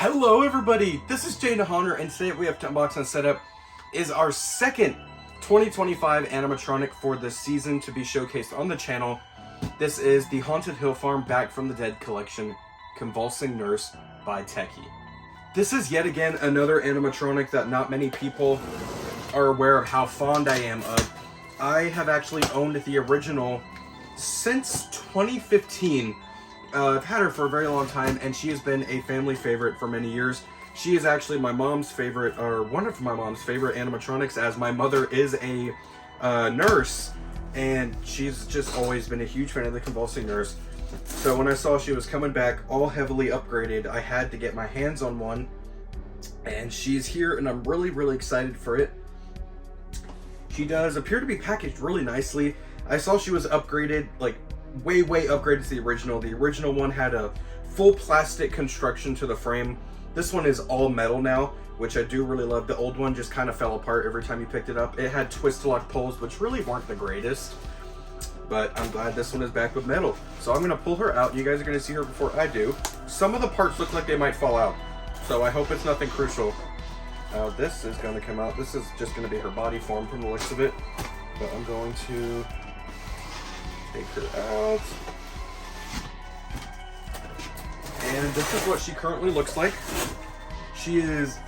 Hello everybody, this is jaydenshaunts, and today we have to unbox and set up is our second 2025 animatronic for this season to be showcased on the channel. This is the Haunted Hill Farm Back from the Dead collection, Convulsing Nurse by Tekky. This is yet again another animatronic that not many people are aware of how fond I am of. I have actually owned the original since 2015. I've had her for a very long time, and she has been a family favorite for many years. She is actually my mom's favorite, or one of my mom's favorite animatronics, as my mother is a nurse, and she's just always been a huge fan of the Convulsing Nurse. So when I saw she was coming back all heavily upgraded, I had to get my hands on one, and she's here, and I'm really excited for it. She does appear to be packaged really nicely. I saw she was upgraded, like way upgraded to the original. The original one had a full plastic construction to the frame. This one is all metal now, which I do really love. The old one just kind of fell apart every time you picked it up. It had twist-lock poles, which really weren't the greatest, but I'm glad this one is back with metal. So I'm going to pull her out. You guys are going to see her before I do. Some of the parts look like they might fall out, so I hope it's nothing crucial. This is going to come out. This is just going to be her body form from the looks of it, but I'm going to take her out. And this is what she currently looks like. She is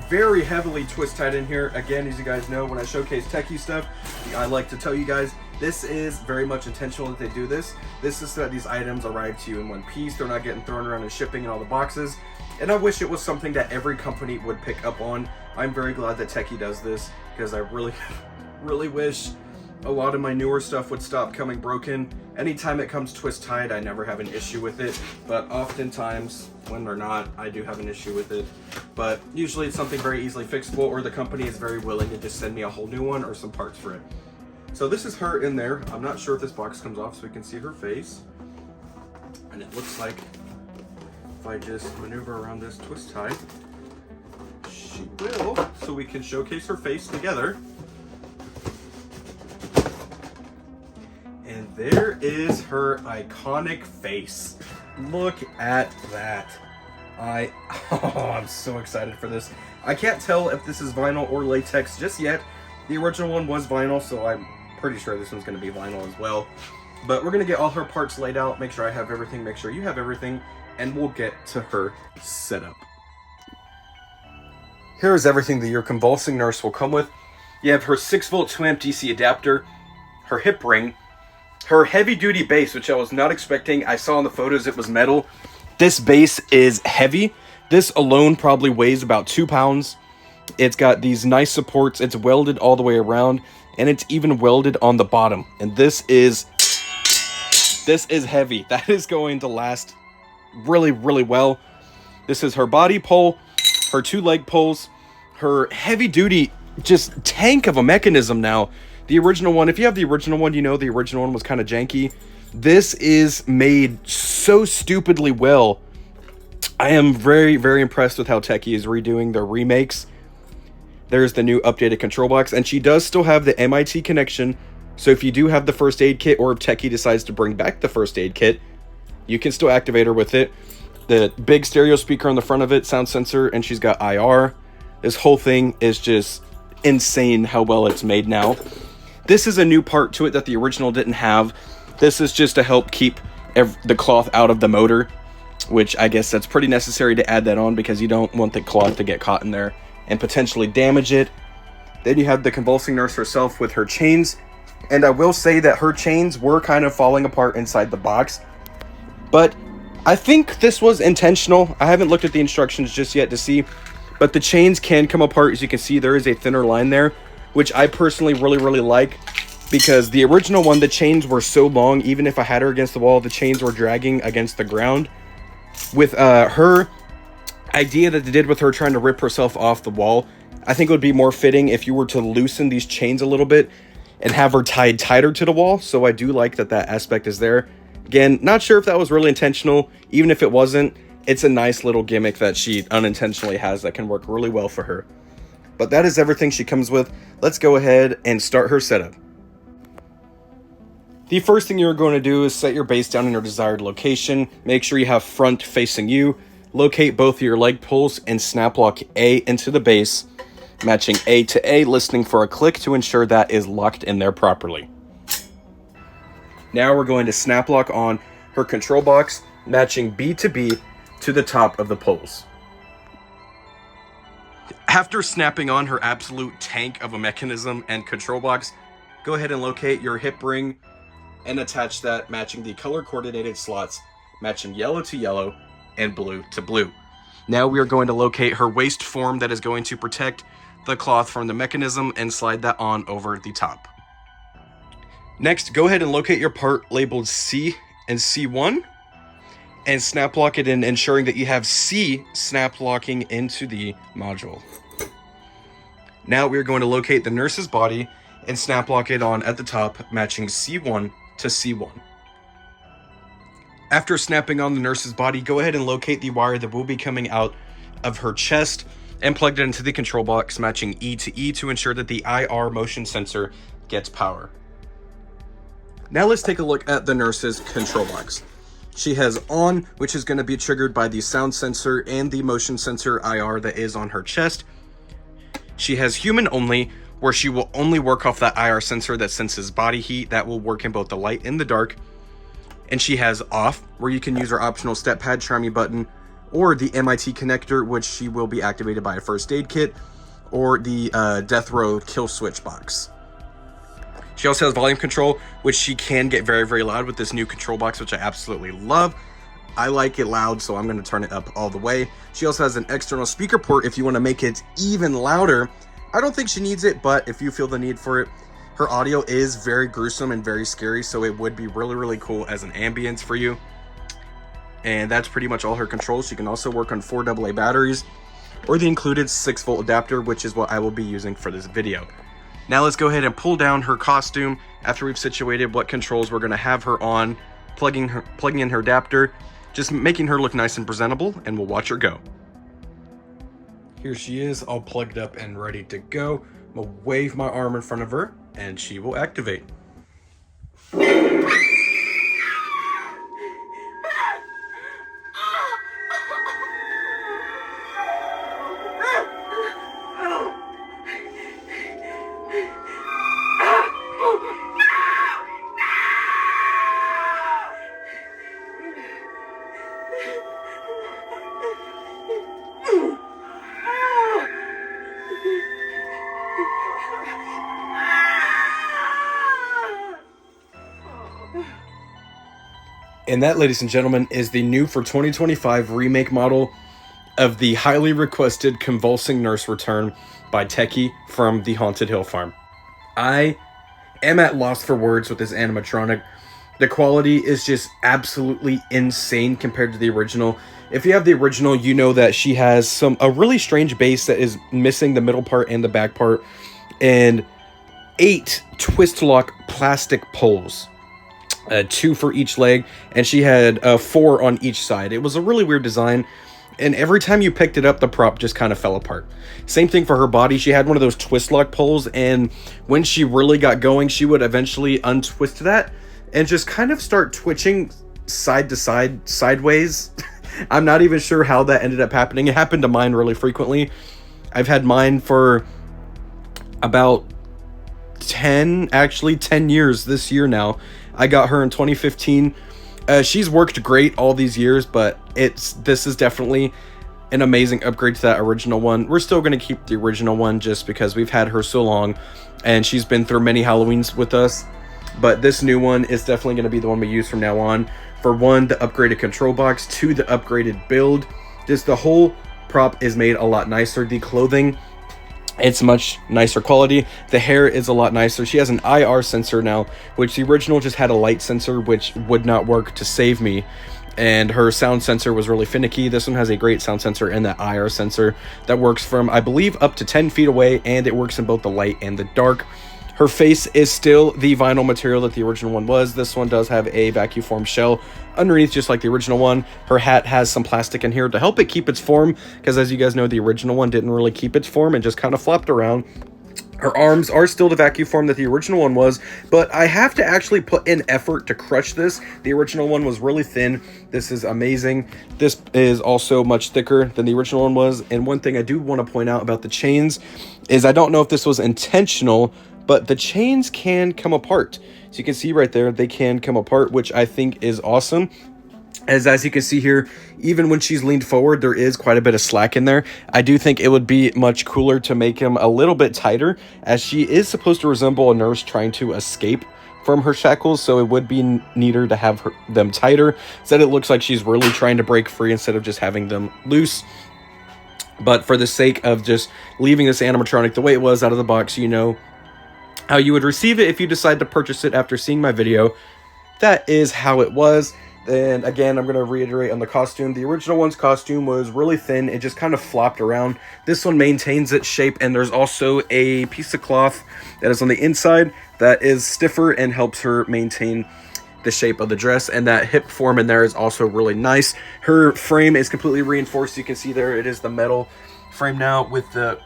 very heavily twist tied in here. Again, as you guys know, when I showcase Tekky stuff, I like to tell you guys, this is very much intentional that they do this. This is so that these items arrive to you in one piece. They're not getting thrown around in shipping in all the boxes. And I wish it was something that every company would pick up on. I'm very glad that Tekky does this, because I really wish a lot of my newer stuff would stop coming broken. Anytime it comes twist tied, I never have an issue with it, but oftentimes when they're not, I do have an issue with it. But usually it's something very easily fixable, or the company is very willing to just send me a whole new one or some parts for it. So this is her in there. I'm not sure if this box comes off so we can see her face. And it looks like if I just maneuver around this twist tie, she will, so we can showcase her face together. And there is her iconic face. Look at that. I'm so excited for this. I can't tell if this is vinyl or latex just yet. The original one was vinyl, so I'm pretty sure this one's going to be vinyl as well. But we're going to get all her parts laid out, make sure I have everything, make sure you have everything, and we'll get to her setup. Here is everything that your Convulsing Nurse will come with. You have her 6-volt 2-amp DC adapter, her hip ring, her heavy-duty base, which I was not expecting. I saw in the photos it was metal. This base is heavy. This alone probably weighs about 2 pounds. It's got these nice supports. It's welded all the way around, and it's even welded on the bottom. And this is heavy. That is going to last really well. This is her body pole, her 2 leg poles, her heavy-duty just tank of a mechanism now. The original one, if you have the original one, you know the original one was kind of janky. This is made so stupidly well. I am very impressed with how Tekky is redoing their remakes. There's the new updated control box, and she does still have the MIT connection. So if you do have the first aid kit, or if Tekky decides to bring back the first aid kit, you can still activate her with it. The big stereo speaker on the front of it, sound sensor, and she's got IR. This whole thing is just insane how well it's made now. This is a new part to it that the original didn't have. This is just to help keep the cloth out of the motor, which I guess that's pretty necessary to add that on, because you don't want the cloth to get caught in there and potentially damage it. Then you have the Convulsing Nurse herself with her chains, and I will say that her chains were kind of falling apart inside the box, but I think this was intentional. I haven't looked at the instructions just yet to see, but the chains can come apart. As you can see, there is a thinner line there, which I personally really like, because the original one, the chains were so long, even if I had her against the wall, the chains were dragging against the ground. With her idea that they did with her trying to rip herself off the wall, I think it would be more fitting if you were to loosen these chains a little bit and have her tied tighter to the wall. So I do like that aspect is there. Again, not sure if that was really intentional. Even if it wasn't, it's a nice little gimmick that she unintentionally has that can work really well for her. But that is everything she comes with. Let's go ahead and start her setup. The first thing you're going to do is set your base down in your desired location. Make sure you have front facing you. locate both of your leg pulls and snap lock A into the base, matching A to A, listening for a click to ensure that is locked in there properly. Now we're going to snap lock on her control box, matching B to B to the top of the pulls. After snapping on her absolute tank of a mechanism and control box, go ahead and locate your hip ring and attach that, matching the color coordinated slots, matching yellow to yellow and blue to blue. Now we are going to locate her waist form that is going to protect the cloth from the mechanism and slide that on over the top. Next, go ahead and locate your part labeled C and C1 and snap lock it in, ensuring that you have C snap locking into the module. Now we're going to locate the nurse's body and snap lock it on at the top, matching C1 to C1. After snapping on the nurse's body, go ahead and locate the wire that will be coming out of her chest and plug it into the control box, matching E to ensure that the IR motion sensor gets power. Now let's take a look at the nurse's control box. She has on, which is going to be triggered by the sound sensor and the motion sensor IR that is on her chest. She has human only, where she will only work off that IR sensor that senses body heat, that will work in both the light and the dark. And she has off, where you can use her optional step pad, try me button, or the MIT connector, which she will be activated by a first aid kit, or the death row kill switch box. She also has volume control, which she can get very, very loud with this new control box, which I absolutely love. I like it loud, so I'm going to turn it up all the way. She also has an external speaker port if you want to make it even louder. I don't think she needs it, but if you feel the need for it, her audio is very gruesome and very scary, so it would be really, really cool as an ambience for you. And that's pretty much all her controls. She can also work on 4 AA batteries or the included 6-volt adapter, which is what I will be using for this video. Now let's go ahead and pull down her costume after we've situated what controls we're going to have her on, plugging in her adapter, just making her look nice and presentable, and we'll watch her go. Here she is, all plugged up and ready to go. I'm going to wave my arm in front of her, and she will activate. And that, ladies and gentlemen, is the new for 2025 remake model of the highly requested Convulsing Nurse Return by Tekky from the Haunted Hill Farm. I am at loss for words with this animatronic. The quality is just absolutely insane compared to the original. If you have the original, you know that she has a really strange base that is missing the middle part and the back part, and 8 twist lock plastic poles. 2 for each leg, and she had 4 on each side. It was a really weird design, and every time you picked it up, the prop just kind of fell apart. Same thing for her body. She had one of those twist lock poles, and when she really got going, she would eventually untwist that and just kind of start twitching side to side, sideways. I'm not even sure how that ended up happening. It happened to mine really frequently. I've had mine for about 10 years this year now. I got her in 2015. She's worked great all these years, but this is definitely an amazing upgrade to that original one. We're still going to keep the original one just because we've had her so long and she's been through many Halloweens with us. But this new one is definitely going to be the one we use from now on. For 1, the upgraded control box, 2, the upgraded build. Just the whole prop is made a lot nicer. The clothing, it's much nicer quality. The hair is a lot nicer. She has an IR sensor now, which the original just had a light sensor, which would not work to save me. And her sound sensor was really finicky. This one has a great sound sensor and that IR sensor that works from, I believe, up to 10 feet away, and it works in both the light and the dark. Her face is still the vinyl material that the original one was. This one does have a vacuum form shell underneath, just like the original one. Her hat has some plastic in here to help it keep its form, because as you guys know, the original one didn't really keep its form and just kind of flopped around. Her arms are still the vacuum form that the original one was, but I have to actually put in effort to crush this. The original one was really thin. This is amazing. This is also much thicker than the original one was. And one thing I do want to point out about the chains is I don't know if this was intentional, but the chains can come apart. So you can see right there, they can come apart, which I think is awesome. As you can see here, even when she's leaned forward, there is quite a bit of slack in there. I do think it would be much cooler to make him a little bit tighter, as she is supposed to resemble a nurse trying to escape from her shackles, so it would be neater to have them tighter, so that it looks like she's really trying to break free instead of just having them loose. But for the sake of just leaving this animatronic the way it was out of the box, you know how you would receive it if you decide to purchase it after seeing my video. That is how it was. And again, I'm going to reiterate on the costume. The original one's costume was really thin. It just kind of flopped around. This one maintains its shape, and there's also a piece of cloth that is on the inside that is stiffer and helps her maintain the shape of the dress. And that hip form in there is also really nice. Her frame is completely reinforced. You can see there it is the metal frame now with the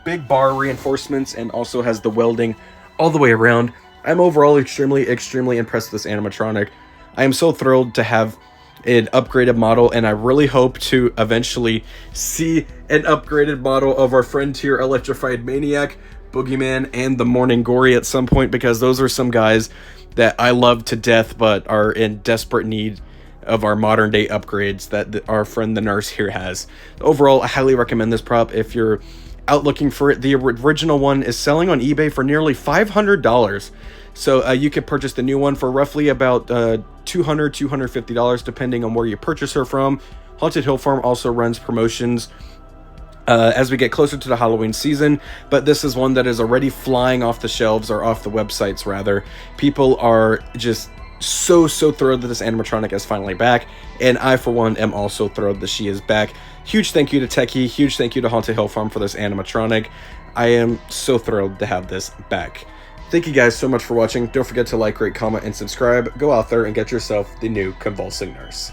big bar reinforcements, and also has the welding all the way around. I'm overall extremely impressed with this animatronic. I am so thrilled to have an upgraded model, and I really hope to eventually see an upgraded model of our Frontier Electrified Maniac, Boogeyman, and the Morning Gory at some point, because those are some guys that I love to death but are in desperate need of our modern day upgrades that our friend the nurse here has. Overall, I highly recommend this prop if you're out looking for it. The original one is selling on eBay for nearly $500. So you could purchase the new one for roughly about $250 depending on where you purchase her from. Haunted Hill Farm also runs promotions as we get closer to the Halloween season, but this is one that is already flying off the shelves, or off the websites rather. People are just so thrilled that this animatronic is finally back, and I for one am also thrilled that she is back. Huge thank you to Tekky, huge thank you to Haunted Hill Farm for this animatronic. I am so thrilled to have this back. Thank you guys so much for watching. Don't forget to like, rate, comment, and subscribe. Go out there and get yourself the new Convulsing Nurse.